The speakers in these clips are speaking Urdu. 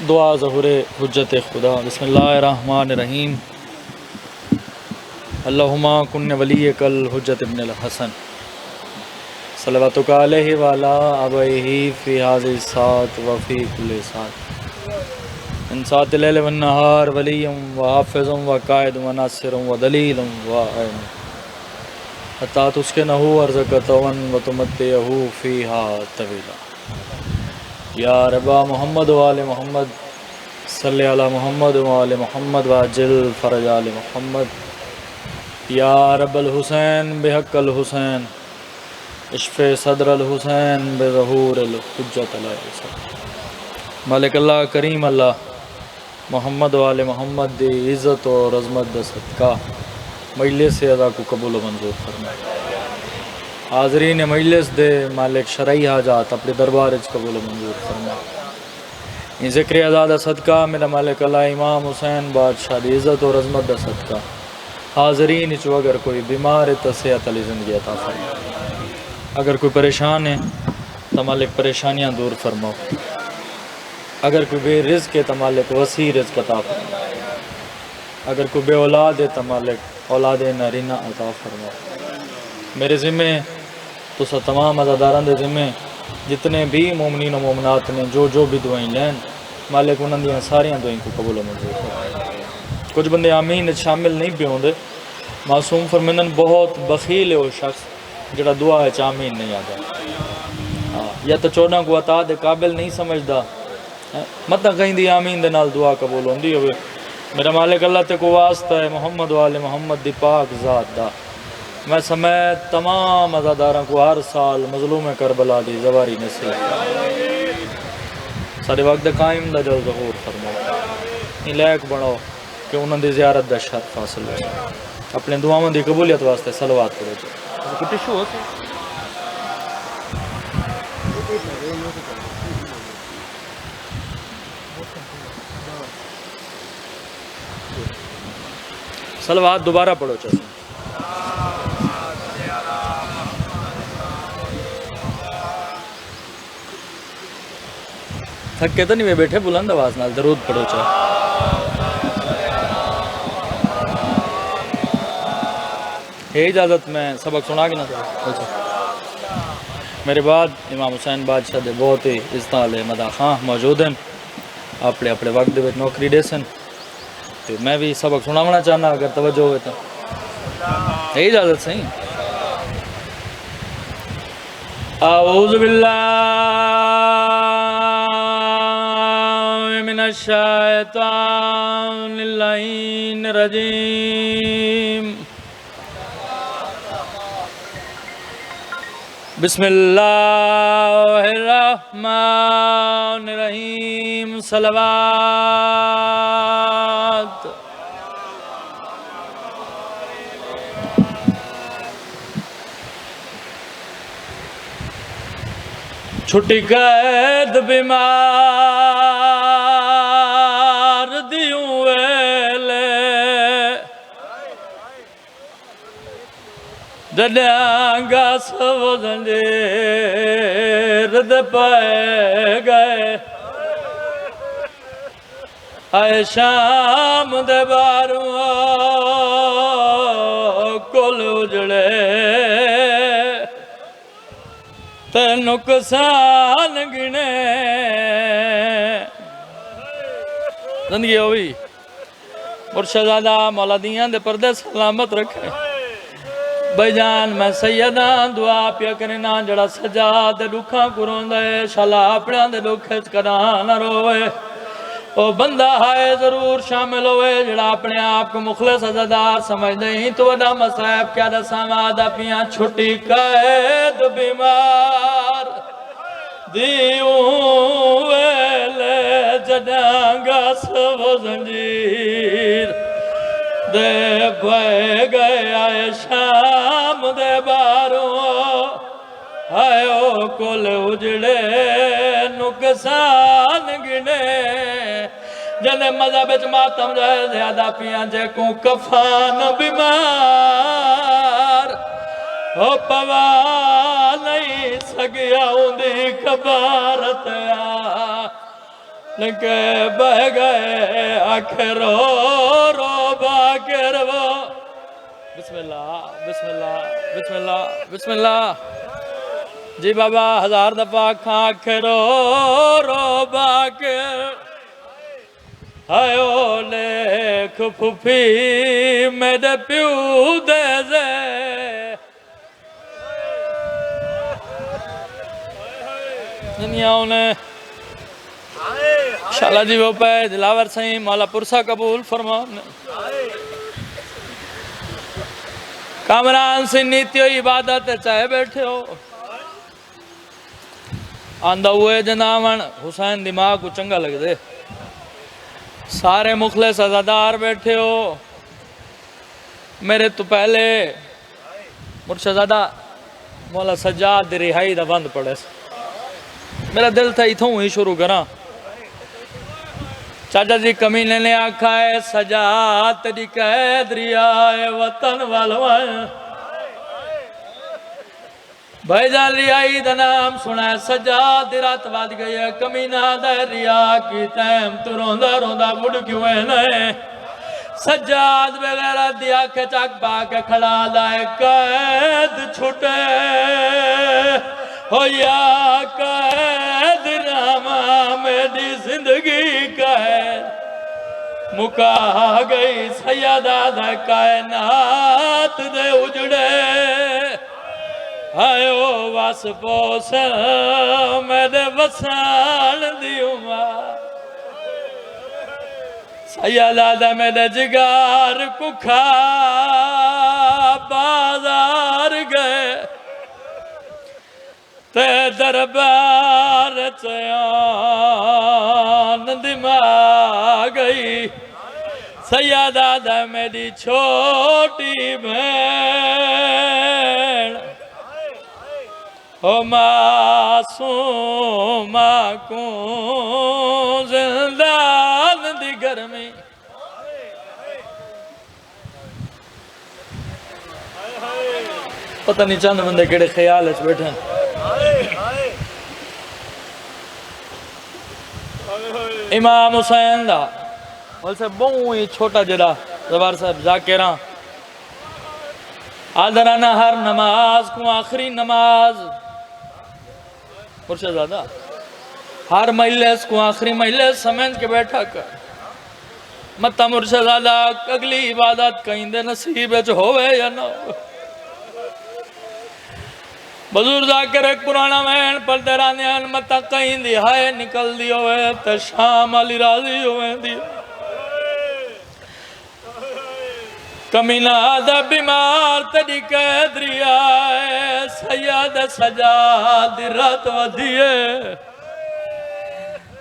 دعا ظہور حجت خدا۔ بسم اللہ الرحمن الرحیم۔ اللہم کن ولیک الحجت ابن الحسن صلواتک علیہ وعلا آبائہ فی ھذہ الساعۃ وفی کل ساعۃ ان ساعۃ اللیل والنہار ولی وحافظ وقائد وناصر ودلیل وعین حتی تسکنہ ارضک طوعا وتمتعہ فیہا طویلا۔ یا ربا محمد وآل محمد صلی علی محمد وآل محمد وعجل فرج آل محمد۔ یا رب الحسین بحق الحسین اشف صدر الحسین بظہور الحجت علیہ السلام۔ مالک اللہ کریم اللہ محمد وآل محمد دی عزت اور عظمت دا صدقہ مجلس ادا کو قبول و منظور فرمائے۔ حاضرین مجلس دے مالک شرعی حاجات اپنے دربار اچ قبول و منظور فرمائے۔ ان ذکر ازادہ صدقہ میرا مالک اللہ امام حسین بادشاہ دی عزت اور عظمت دا صدقہ حاضرین اچو اگر کوئی بیمار ہے تو صحت علی زندگی عطا فرمائے، اگر کوئی پریشان ہے تو مالک پریشانیاں دور فرماؤ، اگر کوئی بے رزق ہے تو مالک وسیع رزق عطا فرمائے، اگر کوئی بے اولاد ہے تو مالک اولاد نارینہ عطا فرماؤ۔ میرے ذمہ تو سا تمام عزاداران دے ذمہ جتنے بھی مومنین و مومنات نے جو بھی دعائیں لین مالک انہوں نے ساریاں دعائیں کو قبول و منظور فرمائے۔ کچھ بندے آمین شامل نہیں پہ ہوندے، معصوم فرمیندن بہت بخیل ہے وہ شخص جڑا دعا ہے آمین نہیں آتا، یا تو چودہ کو عطا دے قابل نہیں سمجھدا، مت کہیں دی آمین دے نال دعا قبول ہوندی ہوئے۔ میرا مالک اللہ تے کو واسطہ ہے محمد وآل محمد دی پاک ذات دا، میں سمیت تمام عزاداراں کو ہر سال مظلوم کربلا دی زواری نصیب سارے وقت قائم دا جل ظہور فرماؤ، ان لائق بڑھاؤ کہ انہوں دی زیارت دا شرف حاصل ہو جائے۔ اپنے دعاؤں دی قبولیت واسطے صلوات پڑھو جائے۔ کچھ ٹشو ہو صلوات دوبارہ پڑھو چاہتے ہیں۔ تھکے تو نہیں میں بیٹھے بلند آواز نال درود پڑھو چاہے۔ یہ اجازت میں سبق سنا کے نہ میرے بعد امام حسین بادشاہ دے بہت ہی عزت والے مداح خاں موجود ہیں، اپنے اپنے وقت دے نوکری دے سن، تو میں بھی سبق سناونا چاہنا اگر توجہ ہوئے تو یہ اجازت صحیح۔ اعوذ باللہ من الشیطان اللعین الرجیم، بسم اللہ الرحمن الرحیم، صلوات۔ چھٹی قید بیمار دیوں ویلے جڈیاں گاس و زنجیر دے پائے گئے، آئے شام دے باروں کل اجڑے تے نقصان گنے زندگی ہوئی۔ مرشدزادہ مولا دیاں دے پردے سلامت رکھے۔ بھائی جان میں سیدہ دعا پیا کرنا جڑا سجاد دے لکھاں کروں دے شالا اپنے دے لکھیں کران روئے، او بندہ ہے ضرور شامل ہوئے جڑا اپنے آپ کو مخلص عزادار سمجھ دیں تو وڈا مصائب کیا دا سامادہ پیاں چھٹی قید بیمار دیوں ویلے جڈیاں گاس و زنجیر دے پائے گئے، آئے شام دے باروں آئے او کل اجڑے نقصان گنے، جنے مذہب ماتم جائے زیادہ پیاں جے کو کفان بیمار او پوا نہیں سگیا اندھی کبارت نکے بہ گئے آخر رو باکر وہ بسم اللہ بسم اللہ بسم اللہ بسم اللہ جی بابا ہزار دفعہ آخر رو باکر آئیو لیکھ پھوپھی میرے پیو دے زے دنیا انہیں شالا جی وہ پہ دلاور سہیں مولا پرسا قبول فرما کامران سے نیتیو عبادت چاہے بیٹھے ہو آندہ ہوئے جناون حسین دماغ کو چنگا لگ دے سارے مخلص عزادار بیٹھے ہو میرے تو پہلے مرشدزادہ مولا سجاد دی رہائی دا بند پڑے میرا دل تھا اتھوں ہی شروع کرا چاچا جی کمینے نے آکھا ہے سجاد تیری قید ریائے وطن والوائے بھائی جان ریائی دا نام سنا ہے سجاد دی رات بات گئی ہے کمینہ دا ریا کی تیم تو روندہ روندہ بڑھ کیوں ہے نئے سجاد بغیرہ دیا کے چاک باکے کھڑا دائے قید چھوٹے ہو یا قید راما میری زندگی قید مکا گئی سیدہ دا کائنات دے اجڑے آئیو واس پوسا میرے وسان دیو ماں سیدہ دا میرے جگار کو کھا بازار گئے تے دربار چیان دماغ گئی سیدہ دا میری چھوٹی بہن او معصوم کو زندان دی گرمی پتہ نہیں چند بندے کیڑے خیال ہے بیٹھے ہیں امام حسین دا بول سے بہوئی چھوٹا جڑا زبار صاحب ذاکران آدھرانہ ہر نماز کو آخری نماز مرشد زادہ ہر مجلس کو آخری مجلس سمجھ کے بیٹھا کر مطا مرشد زادہ اگلی عبادت کہیں دے نصیب جو ہوئے یا نہ ہوئے بزرگ ذاکر ایک پرانا مہن پر درانیان مطا کہیں دی ہائے نکل دی ہوئے تا شام علی راضی ہوئے دی کمینہ دا بیمار تڑی قید ریائے سید سجاد رات ودیے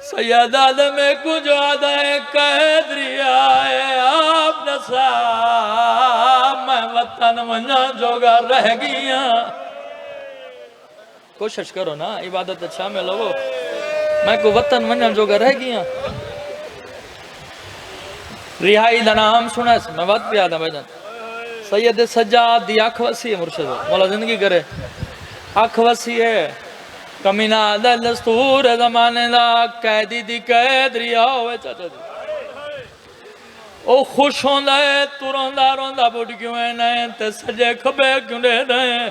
سید آدم کو جو آدھائے قید ریائے آپ نسا میں وطن منہ جوگا رہ گیا کوشش کرو نا عبادت شامل ہو میں کو وطن منہ جوگا رہ گیا رہائی دا نام سنا ہے میں بات پہ آدھا بھائی جان سید سجاد دی آنکھ وسی ہے مرشد مولا زندگی کرے آنکھ وسی ہے کمینہ دا دستور زمانے دا قیدی دی قید ریا ہوئے چاچا دی او خوش ہوندہ ہے تو روندہ روندہ بڑھ کیوں ہے نئے تے سجے کھبے کیوں دے دیں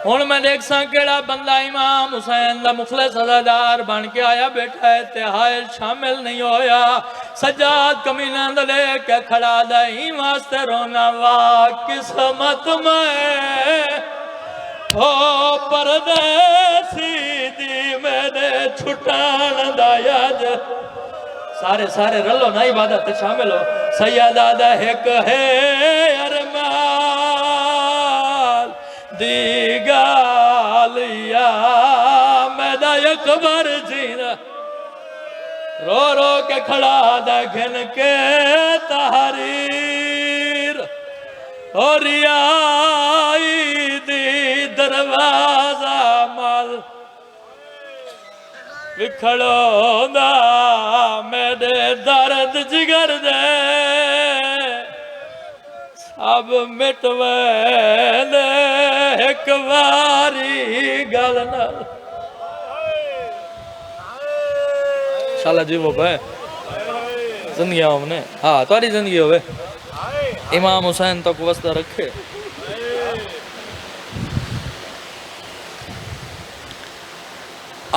ہون میں دیکھ ساں کیڑا بندہ امام حسین دا مخلص عزادار بن کے آیا بیٹھا ہے تہائل شامل نہیں ہویا سجاد کمینہ دا لے کے کھڑا دا ہی واسطے رونا وا قسمت میں ہو پردیسی دی میرے چھٹان دا یاد سارے رلو نا عبادت شامل ہو سیدہ دا ایک ہے ارمان دیگالیا میدہ یکبر جینا رو رو کے کھڑا دا گھن کے تحریر اور آئی دی دروازہ مال بکھڑو دا میرے درد جگر دے اب مٹوے دے ایک واری گلنا شالا جی وہ پہ زندگی ہم نے ہاں تاری زندگی ہوئے امام حسین تک وسطہ رکھے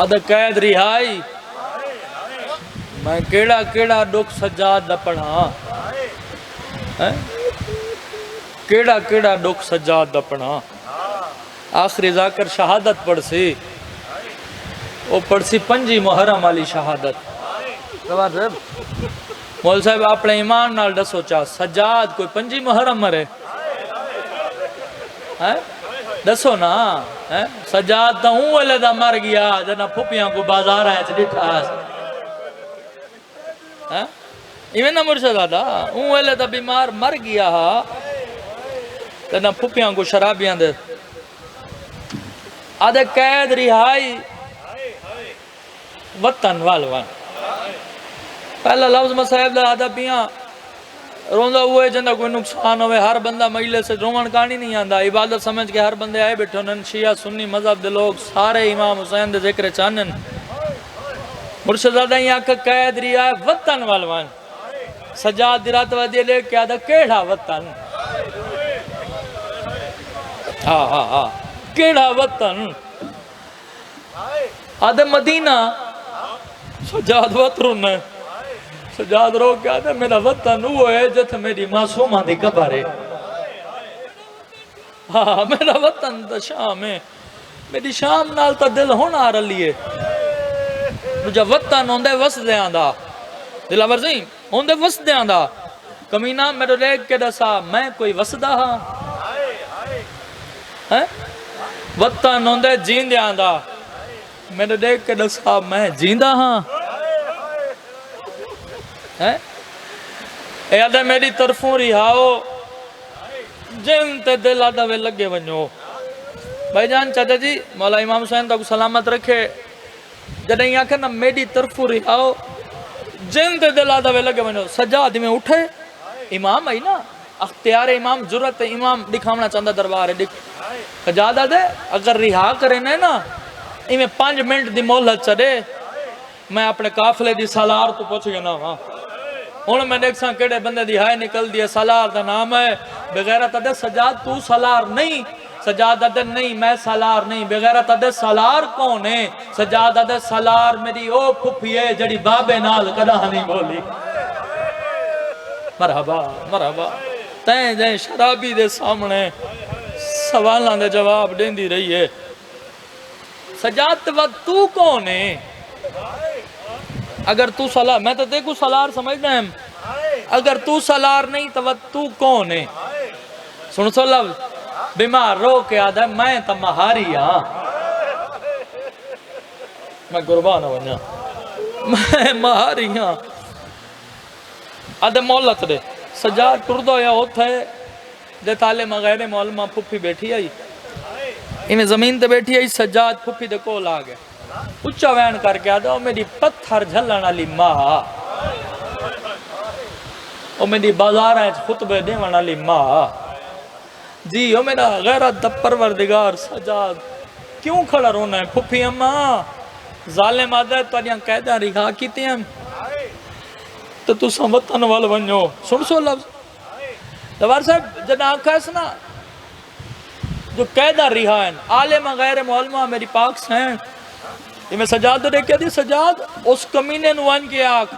ادھا قید رہائی میں کیڑا کیڑا ڈوک سجاد دا پڑھا کیڑا کیڑا ڈوک سجاد دا پڑھا آخری ذاکر شہادت پڑھ سی وہ پڑھ سی 5 محرم والی شہادت مول صاحب اپنے ایمان نال دسو چاہ سجاد کوئی 5 محرم مرے دسو نا سجاد تا ہوں والے دا مر گیا جنا پھپیاں کو بازار آئے تھے ڈٹھا ایویں نا مرشد آدھا ہوں والے دا بیمار مر گیا جنا پھپیاں کو شرابیاں دے آدھے قید رہائی وطن والوان پہلا لفظ مسائب دا آدھا پیاں روندہ ہوئے جندہ کوئی نقصان ہوئے ہر بندہ مجلے سے رومن کہانی نہیں آندہ عبادت سمجھ کے ہر بندے آئے بیٹھو نن شیعہ سنی مذہب دے لوگ سارے امام حسین دے ذکر چانن مرشد آدھا یہاں کا قید رہا ہے وطن والوان سجاد درات ودیے لے کے آدھا کیڑا وطن کیڑا وطن آدھا مدینہ سجاد وطرن ہے سجاد رو کیا دے میرا وطن وہ ہے جت میری معصومہ دی قبر ہے میرا وطن تا شام ہے میری شام نال تا دل ہونا رلی ہے مجھا وطن ہوندے وسط دے آندہ دل آورزیں ہوندے وسط دے آندہ کمینہ میرے لیک کے دسا میں کوئی وسطہ ہاں وطن ہوندے جین دے آندہ میرے لیک کے دسا میں جیندہ ہاں اے آدھے میری طرفوں رہاؤ جن تے دل آدھا وے لگے ونجو بھائی جان چاچا جی مولا امام حسین تک سلامت رکھے جنہیں یہاں کہ نا میری طرفوں رہاؤ جن تے دل آدھا وے لگے ونجو سجاد میں اٹھے امام آئی نا اختیار امام جرت امام دکھاونا چاندہ دربار ہے سجاد آدھے اگر رہا کریں نا میں 5 منٹ دی مولت چڑے میں اپنے قافلے دی سالار تو پوچھ گیا نا وہاں ہوں میں دیکھ ساں کیڑے بندے دی ہائے نکل دیا سالار دا نام ہے بغیرت ادھے سجاد تو سالار نہیں سجاد ادھے نہیں میں سالار نہیں بغیرت ادھے سالار کون ہے سجاد ادھے سالار میری او پھپی ہے جڑی بابے نال کدہ نہیں بولی مرحبا مرحبا تین جائیں شرابی دے سامنے سوالان دے جواب دین دی رہی ہے سجاد تو کون ہے اگر تو سالار میں تو دیکھو سالار سمجھنا ہے اگر تو سالار نہیں تو کون ہے سن سو لفظ بیمار رو کے آدھا میں تا مہاری ہاں میں قربان ہوں میں مہاری ہاں آدھے مولت دے سجاد ٹردو یا ہوتا ہے دے تالے مغیر معلومہ پھپی بیٹھی آئی انہیں زمین تے بیٹھی آئی سجاد پھپی دے کول آگئے اچھا وین کر کے آدھا میری پتھر جھلن علی ماں او میری بازار ہے خطبے دیوان علی ماں جی او میرا غیرت دا پروردگار سجاد کیوں کھڑا رونا ہے پھپی اماں ظالم آدھا ہے تو انیاں قیدہ رہا کیتے ہیں تو سن وطن وال ونجو سن سو لفظ دوار صاحب جنہ آنکھا ہے سنا جو قیدہ رہا ہیں عالم غیر معلومہ میری پاک سے ہیں یہ میں سجاد دے کیا دی سجاد اس کمینے نوان کے آنکھ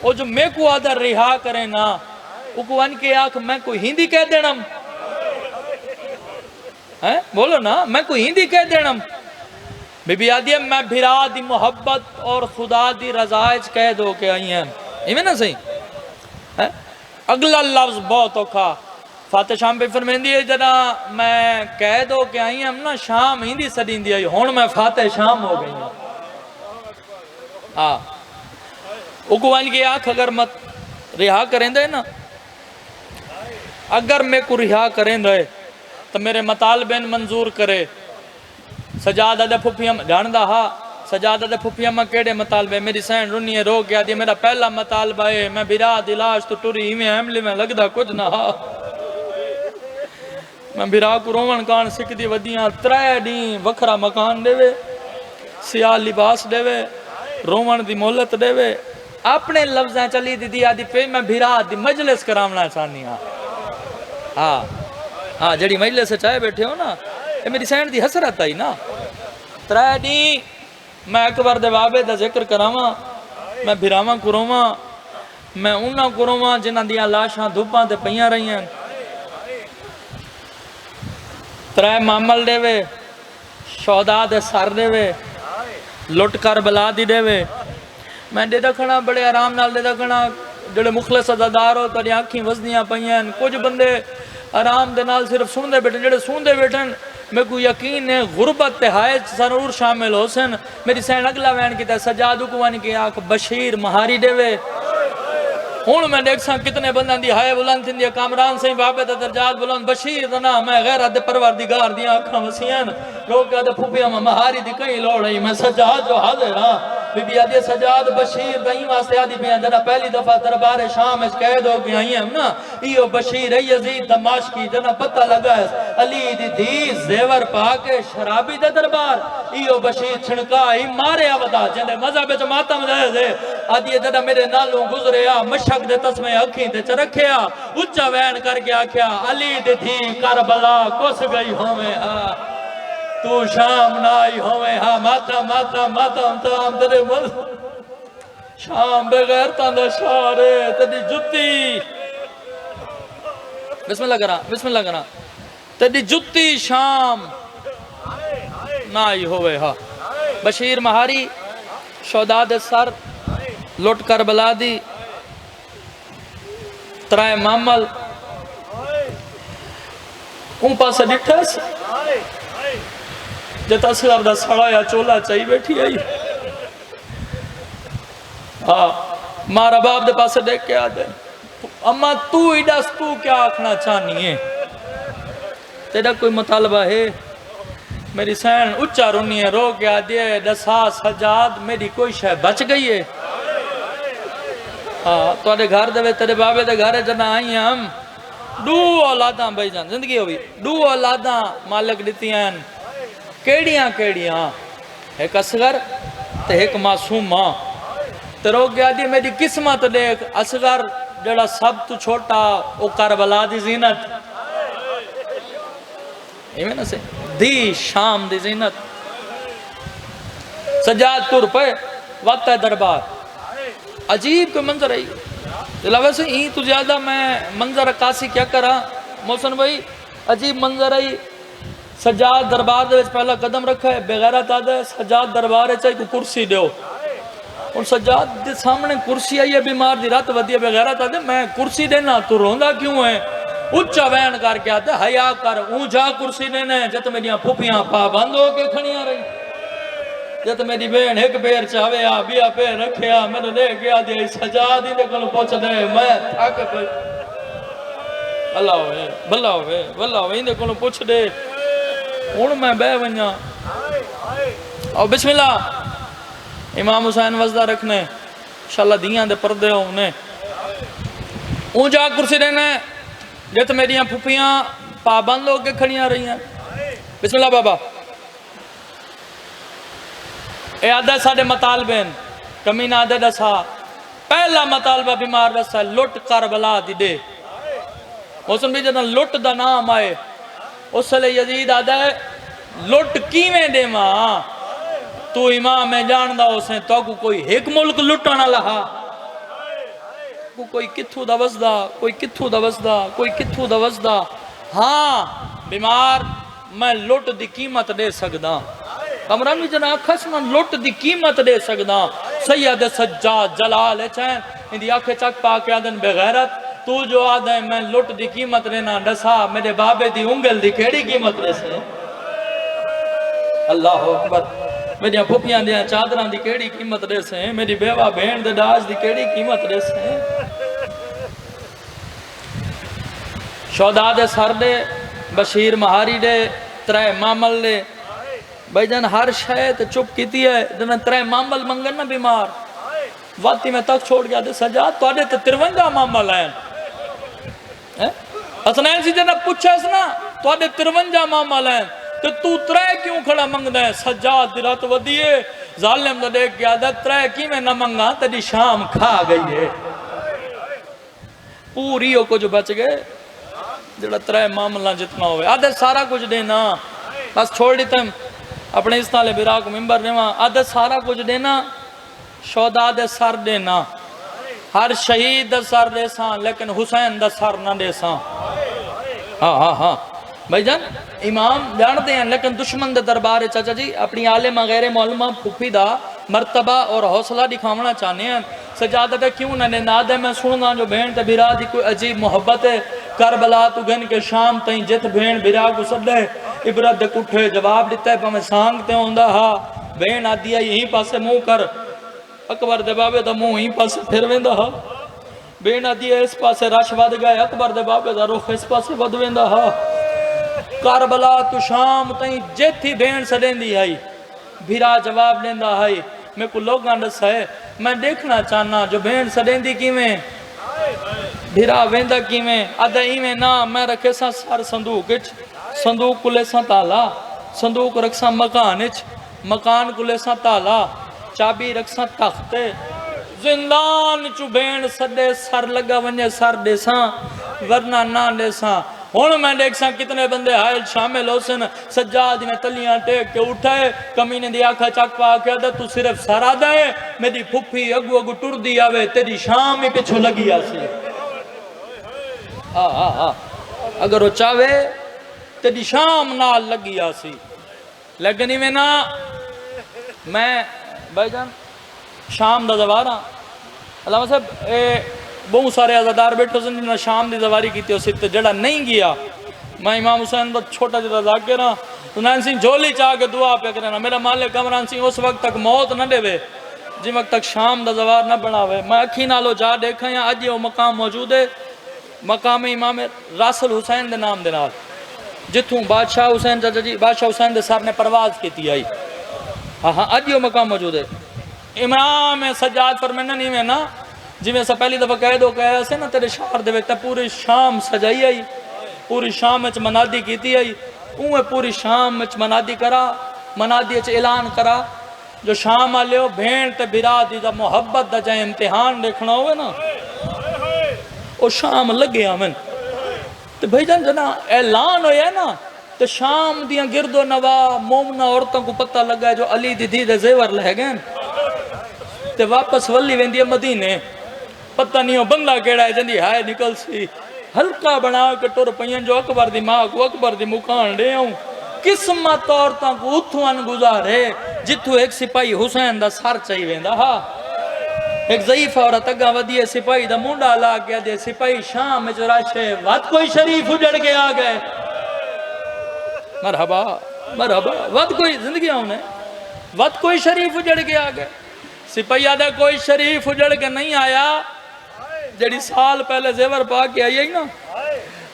وہ جو میں کو آدھا رہا کرے نا وہ کو ان کے آنکھ میں کوئی ہندی کہہ دینم بولو نا میں کوئی ہندی کہہ دینم بی بی آدھی ہے میں بھرا دی محبت اور خدا دی رضائج کہہ دو کہ آئی ہیں یہ میں نا صحیح اگلا لفظ بہت اوکھا فاتح شام پہ فرمین دیئے جنا میں کہہ دو کہ آئی ہم نا شام ہندی صدین دی آئی ہون میں فاتح شام ہو گئی ہوں اکوان کی آنکھ اگر مت رہا کریں دے نا اگر میں کو رہا کریں دے تو میرے مطالبین منظور کرے سجاد ادھے پھپیاں جاندہ ہاں سجاد ادھے پھپیاں میں کیڑے مطالبے میری سین رنی ہے رو گیا دی میرا پہلا مطالبہ ہے میں بیرا دلاش تو ٹوری ہی میں حملی میں لگ دا کچھ نہ ہاں میں بیرا کو رومن کان سکھ دی ودیاں 3 دیں وکھرا مکان دے وے سیاہ لباس دے وے رومن دی مہلت دے وے اپنے لفظیں چلی دی دی آدھی پہ میں بھیرا دی مجلس کرامنا چاہنی ہاں ہاں جڑی مجلس سے چاہے بیٹھے ہو نا یہ میری سینڈ دی حسرت آئی نا ترائے دی میں اکبر دے بابے دا ذکر کراواں میں بھیراواں کروواں میں انہاں کروواں جنہ دیاں لاشاں دھوپاں تے پئیاں رہی ہیں ترائے معامل دے وے شہداء دے سر دے وے لٹ کر بلا دی دے وے میں دے دکھنا بڑے آرام نال دے دکھنا جڑے مخلص عزادار ہو تاری آنکھیں وزنیاں پئیاں کچھ بندے آرام دے نال صرف سن دے بیٹھن جڑے سن دے بیٹھن میں کو یقین ہے غربت تے حائج ضرور شامل ہو سن میری سین اگلا وین کی تے سجادو کو وانی کی آنکھ بشیر مہاری دے وے ہون میں دیکھ ساں کتنے بندان دی ہائے بلند تھیں دیا کامران سے بابے تے درجات بلند بشیر دنا میں غیرت دے پروردگار دیا آنکھاں وسیعن روکہ دے پھوپیاں میں مہاری دی کئی لوڑ میں سجاد جو حاضر ہاں بی بی آدھی سجاد بشیر دائیں واسطے آدھی بیاں جنہ پہلی دفعہ دربار شام اس قید ہو گیا ہی ہم نا ایو بشیر ہے یزید دماشقی جنہ پتہ لگا ہے علی دی دی زیور پاکے شرابی دے دربار ایو بشیر چھنکا ہی مارے آودا جنہ مذہب جو ماتم دے دے آدھی جنہ میرے نالوں گزرے آ مشک دے تسمے اکھیں دے چرکھے آ اچھا وین کر کے آکھیا علی دی دی کربلا کس گئی ہوئے تو شام نائی ہوئے ہاں ماتا ماتا ماتا ہم تیرے مل شام بغیر تاندہ شارے تیری جتی بسم اللہ کرنا تیری جتی شام نائی ہوئے ہاں بشیر مہاری شہداء دے سر لٹ کر بلا دی ترائے معامل ان پاس ڈٹھا سے جتا سلاب دا سڑا یا چولا چاہی بیٹھی آئی مارا باپ دے پاسے دیکھ کے آدھے اما تو ایڈاس تو کیا آکھنا چاہنی ہے تیرا کوئی مطالبہ ہے میری سین اچھا رونی ہے رو کے آدھے دسا سجاد میری کوئی شہ بچ گئی ہے تو آدھے گھر دے تیرے بابے دے گھر جنہ آئی ہیں ہم دو اولاداں بھائی جان زندگی ہوئی دو اولاداں مالک دیتی ہیں کیڑیاں ایک اصغر تے ایک معصوم ماں تے رو گیا دی میری قسمت دیکھ اصغر جڑا سب تو چھوٹا او کربلا دی زینت ایمیں نا سے دی شام دی زینت سجاد تور پہ وقت ہے دربار عجیب کوئی منظر ہے علاوہ سے ہی تو زیادہ میں منظر عکاسی کیا کرا محسن بھائی عجیب منظر ہے سجاد دربار دے پہلا قدم رکھا ہے بغیرت آدھے سجاد دربار ہے چاہے کو کرسی دیو اور سجاد دے سامنے کرسی آئی ہے بیمار دی رات ودی ہے بغیرت آدھے میں کرسی دینا تو روندہ کیوں ہے اچھا وین کر کے آدھے حیاء کر اونجا کرسی دینے جت میریاں پھوپیاں پابند ہو کے کھنیاں رہی جت میری بین ایک پیر چاہوے آ بیا پیر رکھے آ میں نے لے گیا دے سجاد ہی دے کلو پوچھ دے میں تھاک پہ بھلا ہوئے ہی دے کلو پوچھ دے ان میں بے ونیا اور بسم اللہ امام حسین وزدہ رکھنے انشاءاللہ دیاں دے پردے ہو انہیں اون جا کرسی دینے جت میریاں پھوپیاں پابند ہو کے کھڑیاں رہی ہیں بسم اللہ بابا اے آدھے ساڑھے مطالبین کمین آدھے دسا پہلا مطالبہ بیمار ویسا لٹ کربلا دی دے محسن بھی جدن لٹ دا نام آئے اس لئے یزید آدھا ہے لٹ کیویں دے ماں تو امام میں جاندہ اسے تو کوئی ایک ملک لٹانا لہا کوئی کتھو دا وزدہ کوئی کتھو دا وزدہ کوئی کتھو دا وزدہ ہاں بیمار میں لٹ دی قیمت دے سکدا کمران بھی جنہ آنکھس میں لٹ دی قیمت دے سکدا سید سجاد جلال چین ان دی آنکھیں چک پا کے آدھن بغیرت تو جو آدھے میں لٹ دی قیمت دینا ڈسا میرے بابے دی انگل دی کھیڑی قیمت دے سے اللہ اکبر میری پھوپیاں دیا چادران دی کیڑی قیمت دے سے میری بیوہ بہن دے داج دی کیڑی قیمت دے سے شہداء دے سر دے بشیر مہاری دے ترے معامل دے بھائی جان ہر شاید چپ کیتی ہے جنہاں ترے معامل منگن نا بیمار واتی میں تک چھوڑ گیا دے سجاد تو آدھے 53 معامل ہیں حسنین سی جنہ پوچھا اس نا تو آدھے 53 معامل ہیں تو ترے کیوں کھڑا منگ دے سجاد دی رات ودیے ظالم تو دیکھ کے عادت ترے کی میں نہ منگا تیری شام کھا گئی ہے پوری ہو کچھ بچ گئے جڑا ترے معاملہ جتنا ہوئے عادت سارا کچھ دینا بس چھوڑ دیتا ہم اپنے اس نالے برا کو ممبر دینا عادت سارا کچھ دینا شہداء دے سر دینا ہر شہید دا سر دے ساں لیکن حسین دا سر نہ دے ساں ہاں بھائی جان امام جانتے ہیں لیکن دشمن دے دربار چاچا جی اپنی عالمہ غیر معلومہ پھپھی دا مرتبہ اور حوصلہ دکھاونا چاہنے ہیں سجادت کیوں نہ نادے میں سننا جو بہن تے بھرا دی کوئی عجیب محبت ہے کربلا تو گن کے شام تائیں جت بہن بھرا کو سدے عبرت دے کٹھے جواب دیتا ہے پہ سانگتے ہوندہ ہاں بہن آدھی ہے یہیں پاسے منہ کر اکبر دے بابے دا منہ یہیں پاسے پھر ویندہ ہاں بہن آدھی ہے اس پاسے رش ود گئے اکبر دے بابے دا رخ اس پاسے ود ویندہ ہاں کربلا تو شام تائیں جت ہی بہن سڑیں دی آئی بھرا جواب لیندہ آئی میں کو لوگاں دس ہے میں دیکھنا چاہنا جو بہن سڑیں دی کی میں بھرا ویندہ کی میں ادھائی میں نا میں رکھے سا سر صندوق کو لے سا تالا صندوق رکھ سا مکان کو لے سا تالا چابی رکھ سا تختے زندان چو بین سدے سر لگا ونجے سر دے سا ورنہ نہ دے سا ہون میں دیکھ سا کتنے بندے حائل شامل ہو سن سجاد میں تلیاں ٹیک کے اٹھائے کمینے دی آنکھا چک پا کے دے تو صرف سر آدھا ہے میری پھپھی اگو ٹر دی آوے تیری شام ہی پچھو لگی آسی اگر وہ چاہے تیری شام نال لگی آسی لیکن ہی میں نا میں بھائی جان شام دا زوارا علامہ صاحب بہت سارے عزادار بیٹھو سن جنہاں شام دی زواری کی تھی اسے جڑا نہیں گیا میں امام حسین دا چھوٹا جڑا ذاکرہ سنان سنگھ جھولی چاہ کے دعا پہ کرنا میرا مالک کمران سنگھ اس وقت تک موت نہ دے وے جی وقت تک شام دا زوار نہ بناوے میں اکھی نالو جا دیکھا یا آج یہ وہ مقام موجود ہے مقام امام راسل حسین دے نام دے نال جتوں بادشاہ حسین چاچا جی بادشاہ حسین دے سر نے پرواز کی تھی آئی ہاں آج یہ مقام موجود ہے امام سجاد فرمینہ نہیں میں نا جی میں سے پہلی دفعہ کہہ دو کہہ ایسے نا تیرے شہر دے وقت پوری شام سجائی آئی پوری شام اچ منادی کیتی آئی اوہ پوری شام اچ منادی کرا منادی اچ اعلان کرا جو شام آلے ہو بھین تے بھرا دی دا محبت دا جائے امتحان دیکھنا ہوئے نا وہ شام لگے آمن تو بھائی جان جنا اعلان ہویا ہے نا تو شام دیاں گرد و نوا مومنہ عورتوں کو پتہ لگا ہے جو علی دی دے زیور لہ گئے تو واپس ولی ویندی ہے مدینے پتہ نہیں ہو بندہ کیڑا ہے جندی ہائے نکل سی ہلکا بنا کے ٹور پئین جو اکبر دی ماں کو اکبر دی مکان دے ہوں قسمت عورتوں کو اتھوان گزارے جتو ایک سپاہی حسین دا سر چاہی ویندہ ہاں ایک ضعیف عورت اگا ودیے سپاہی دا مونڈا لا گیا دے سپاہی شام میں جو راشے وقت کوئی شریف اجڑ کے آ گئے مرحبا وقت کوئی زندگی آنے وقت کوئی شریف اجڑ کے آ گئے سپاہی آدھا کوئی شریف اجڑ کے نہیں آیا جڑی سال پہلے زیور پا کے آئی نا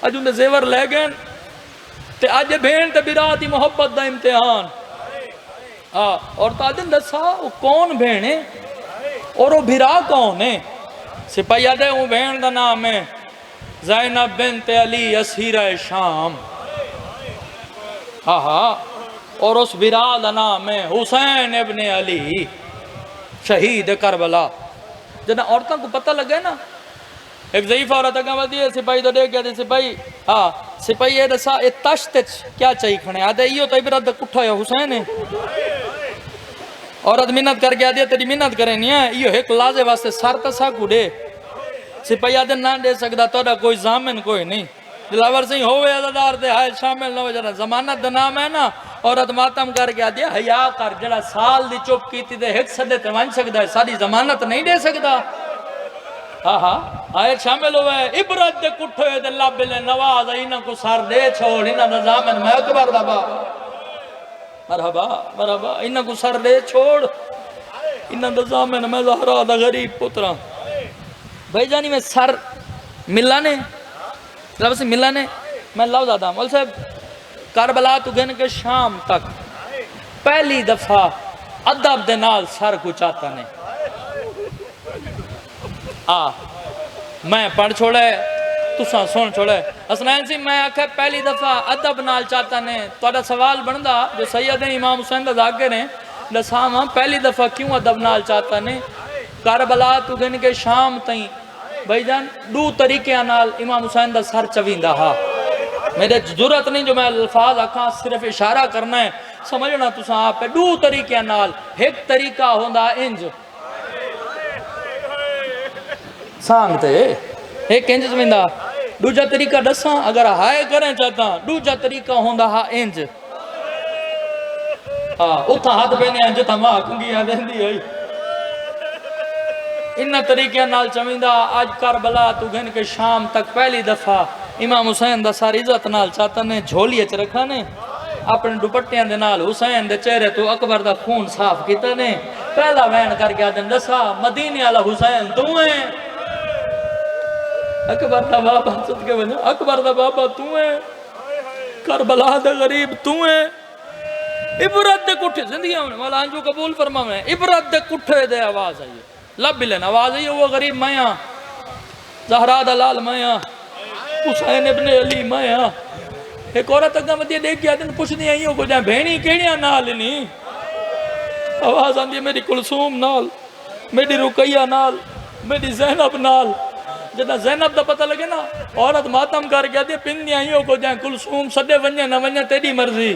آج انہیں زیور لے گئے تے آج بھین تے برا دی محبت دا امتحان اور تادن دسا وہ کون بھین ہے اور وہ بھرا کون ہے سپاہی آدھے وہ بہن دا نام ہے زینب بنت علی اسیرہ شام اور اس بھرا دا نام ہے حسین ابن علی شہید کربلا جنہاں عورتوں کو پتہ لگے نا ایک ضعیف عورت اگا ودی ہے سپاہی تو دیکھ گیا تھے سپاہی یہ دسا اے تشت کیا چاہی کھنے آدھے یہ تو عبرت دا کٹھا یا حسین ہے عورت منت کر کے آدھے تیری منت کریں نہیں ہے یہ ایک لازے واسطے سار تسا کو دے سپاہی آدھے نہ دے سکتا توڑا کوئی زامن کوئی نہیں دلاور سے ہوئے عزادار دے حائل شامل نہ ہو جانا زمانت دا نام ہے نا عورت ماتم کر کے آدھے حیاء کر جڑا سال دی چوپ کی تھی دے ایک صدے تے مان سکتا ہے ساری زمانت نہیں دے سکتا حائل شامل ہوئے عبرت دے کٹھوئے دے لابلے نواز انہاں کو سار دے چھوڑ انہاں دا زامن میں اکبر دا بابا مرحبا انہاں کو سر دے چھوڑ انہاں دا زامن میں زہرہ دا غریب پترہ بھائی جانی میں سر ملانے لفظ سے ملانے میں لفظ آدھا مول صاحب کربلا تو گن کے شام تک پہلی دفعہ ادب دے نال سر کو چاہتا نے میں پڑھ چھوڑے تساں سن چھوڑے حسنین سی میں آکھے پہلی دفعہ ادب نال چاہتا نے تو سوال بندہ جو سید امام حسین دا ذاکر ہیں دساواں پہلی دفعہ کیوں ادب نال چاہتا نے کربلا تو گن کے شام تائیں بھائی جان دو طریقے نال امام حسین دا سر چویندا ہا میرے ضرورت نہیں جو میں الفاظ آکھاں صرف اشارہ کرنا ہے سمجھنا تساں آپ پہ دو طریقے نال ایک طریقہ ہوندا انج سانگتے ایک انج چویندا دوجا طریقہ دساں اگر ہائے کریں چاہتا دوجا طریقہ ہوندا ہا انج اتھا ہاتھ پہنے انج تھما کنگیاں دیندی ہوئی ان طریقے نال چویندا آج کربلا تو گھن کے شام تک پہلی دفعہ امام حسین دا ساری عزت نال چاہتا نے جھولی اچ رکھا نے اپنے دوپٹیاں دے نال حسین دے چہرے تو اکبر دا خون صاف کیتا نے پہلا وین کر کے آدن دسا مدینے والا حسین تو ہیں اکبر دا بابا صدقے بنے اکبر دا بابا تو ہیں کربلا دا غریب تو ہیں عبرت دے کٹھے زندگی ہونے والا انجو قبول فرما میں عبرت دے کٹھے دے آواز آئیے لب بھی لینا آواز آئیے وہ غریب میاں زہرا دلال میاں حسین ابن علی میاں ایک عورت اگا مدیہ دیکھ گیا دن پوچھ دیا ہیوں کو جائیں بہنی کیڑیاں نال نہیں آواز آن دی میری کلثوم نال میری رقیہ نال میری زینب نال جنا زینب دا پتہ لگے نا عورت ماتم کر گیا دی پن دیا ہیوں کو جائیں کلثوم صدے ونجے نہ ونجے تیری مرضی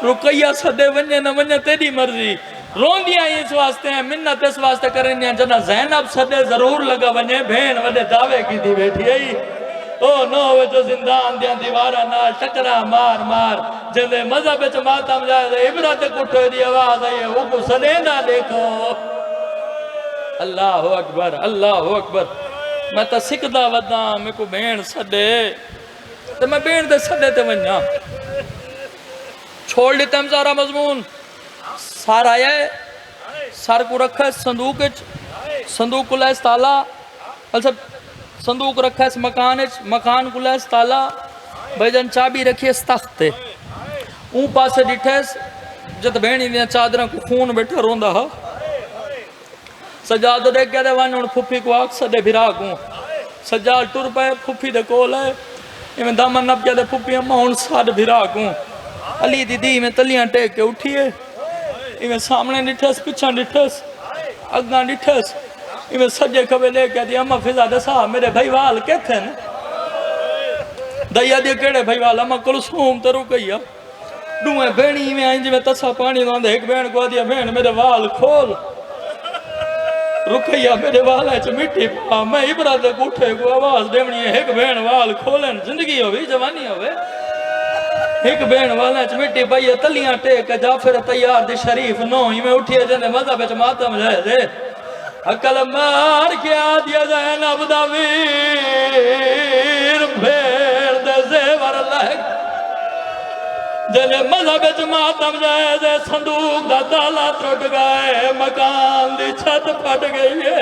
رقیہ صدے ونجے نہ ونجے تیری مرضی رون دیا اس واسطے ہیں منت اس واسطے کریں دیا جنا زینب صدے ضرور لگا ونجے بہن وڈے دعوے کی دی بیٹھی ہے او نو وے جو زندان دیا دیوارہ نال ٹکرا مار مار جلے مذہب چ ماتم جائے دے عبرت کٹھے دی آواز آئی ہے وہ کو صدے نہ دیکھو اللہ اکبر اللہ اکبر میں تا سکھدا ودا میں کو بہن صدے تو میں بہن دے صدے تے ونجا چھوڑ لیتے ہم سارا مضمون سارا ہے سار کو رکھا ہے صندوق کو لیس تالا صندوق رکھا ہے اس مکان کو لیس تالا بھائی جان چابی رکھی ہے اس تخت تے اون پاسے ڈٹھے جت بہنی دیا چادرہ کو خون بیٹھا روندا ہا سجاد دیکھ گیا دے وانی ان پھپی کو آگ سدے بھرا گوں سجاد ٹور پائے پھپی دے کول ہے میں دامن نب گیا دے پھپی اممہ ان ساد بھرا گوں علی دی میں تلیاں ٹیک کے اٹھیے میں سامنے ڈٹھس پچھاں ڈٹھس اگاں ڈٹھس میں سجے کبے لے کے دی اممہ فضا دے صاحب میرے بھائی وال کہتے ہیں دیا دی کیڑے بھائی وال اممہ کلثوم ترو کہیا دوئے بینی میں آئیں جی میں تسا پانی داندے ایک بین کو دیا بین میرے وال کھول رکھیا میرے وال ہے چھ مٹی پا میں عبرت کٹھے کو آواز دیونی ہے ایک بین وال کھولن زندگی ہوئی جوانی ہوئے ایک بین والا چمیٹی بھائی تلیاں ٹیک جعفر تیار دی شریف نو ہی میں اٹھئے جنے مذہب چ ماتم جائے دے عقل مار کیا دیا زینب دا ویر بھیر دے زیور لہک جنے مذہب چ ماتم جائے دے صندوق دا تالا ٹوٹ گئے مکان دی چھت پھٹ گئی ہے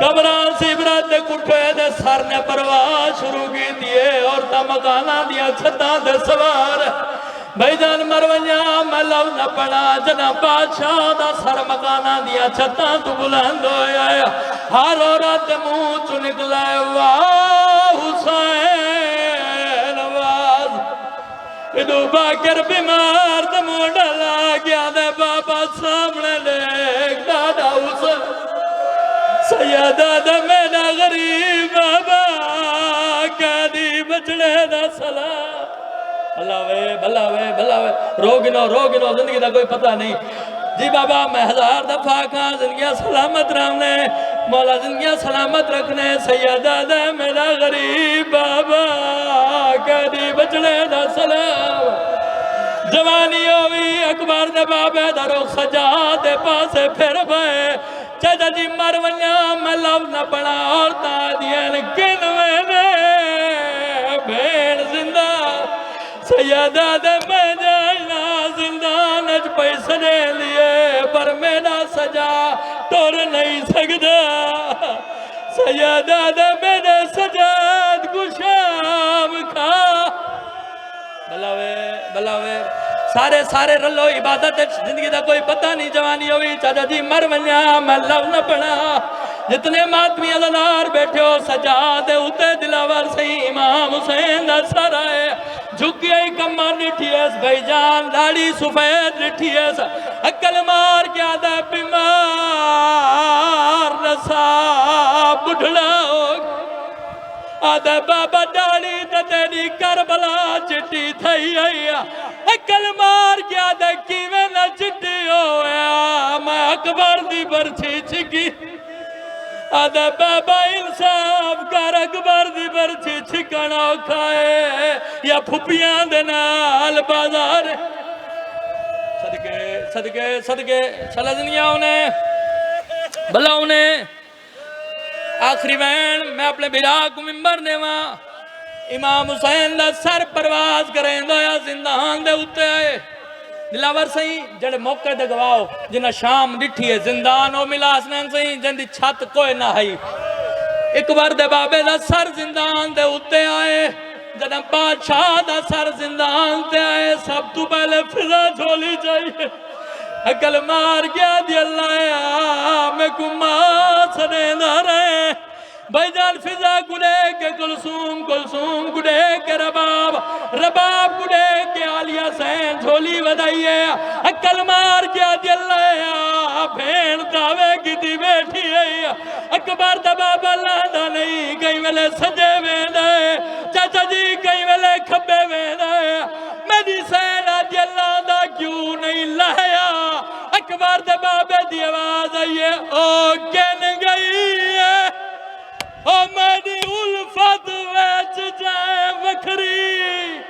قبران سی برات دے کٹھے دے سر نے پرواز شروع کی دیئے اور تا مکانہ دیا چھتاں دے سوار بھائی جان مروینیا میں لو نہ پڑا جنا بادشاہ دا سر مکانہ دیا چھتاں تو بلند ہویا ہر عورت منہ چو نکلائے واہ حسین آواز ادو باکر بیمار دمو ڈالا گیا دے بابا سامنے لے دادا حسین سیدہ دا میرا غریب بابا کہدی بچڑے دا سلام بھلا وے روگنو زندگی دا کوئی پتہ نہیں جی بابا میں ہزار دفعہ کہاں زندگیاں سلامت رہنے مولا زندگیاں سلامت رکھنے سیدہ دا میرا غریب بابا کہدی بچڑے دا سلام جوانی ہوئی اکبر دے بابے دا رخ سجاد دے پاسے پھر بائے چاچا جی مرونیاں میں لو نہ پڑا اور تا دین کنوے نے بھین زندہ سیدہ دے میں جائنا زندان اچ پیسے دے لیے پر میرا سجا ٹور نہیں سکتا سیدہ دے میرے سجاد کو شام کھا بلاوے سارے رلو عبادت زندگی دا کوئی پتہ نہیں جوانی ہوئی چاچا جی مر ونیا میں لو نہ پڑا جتنے ماتمی عزادار بیٹھے ہو سجادے اتے دلاور سے امام حسین دا سر آئے جھکی آئی کمر نٹھی ہے بھائی جان داڑی سفید نٹھی ہے اکل مار کیا دا بیمار رسا بڑھڑا ہوگا آدھے بابا ڈاڑی تا تیری کربلا چٹی تھئی آیا اکل مار کیا دے کیویں نہ چٹی ہویا میں اکبر دی برچی چھکی آدھے بابا انصاف کر اکبر دی برچی چھکنا کھائے یا پھپیاں دے نال بازار صدقے صدقے صدقے سلزنیاں انہیں بلا انہیں آخری بین میں اپنے بلا کو ممبر دے ماں امام حسین دا سر پرواز کریں دو یا زندان دے اتے آئے دلاور سہی جڑے موقع دے گواہو جنہ شام ڈٹھی ہے زندان ہو ملا سنین سہی جن دی چھت کوئی نہ ہائی ایک بار دے بابے دا سر زندان دے اتے آئے جنہ بادشاہ دا سر زندان دے آئے سب تو پہلے فضا جھولی جائیے اکل مار گیا دی اللہ میں کو ماں سنے نہ رہے بھائی جان فضا گڑے کے کلثوم گڑے کے رباب گڑے کے عالیہ سین جھولی ودائیے اکل مار گیا دی اللہ بھین دعوے کی دی بیٹھی ہے اکبر دباب اللہ دا نہیں کہیں ویلے سجے ویندے چاچا جی کہیں ویلے کھبے ویندے میری سین آدھی اللہ دا کیوں نہیں لہیا اکبر دبابے دی آواز آئیے او کہن گئی ہے او میری الفت ویچ جائے وکھری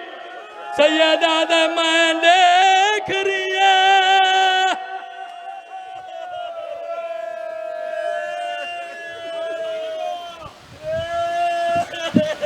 سیدہ دے میں دیکھ رہی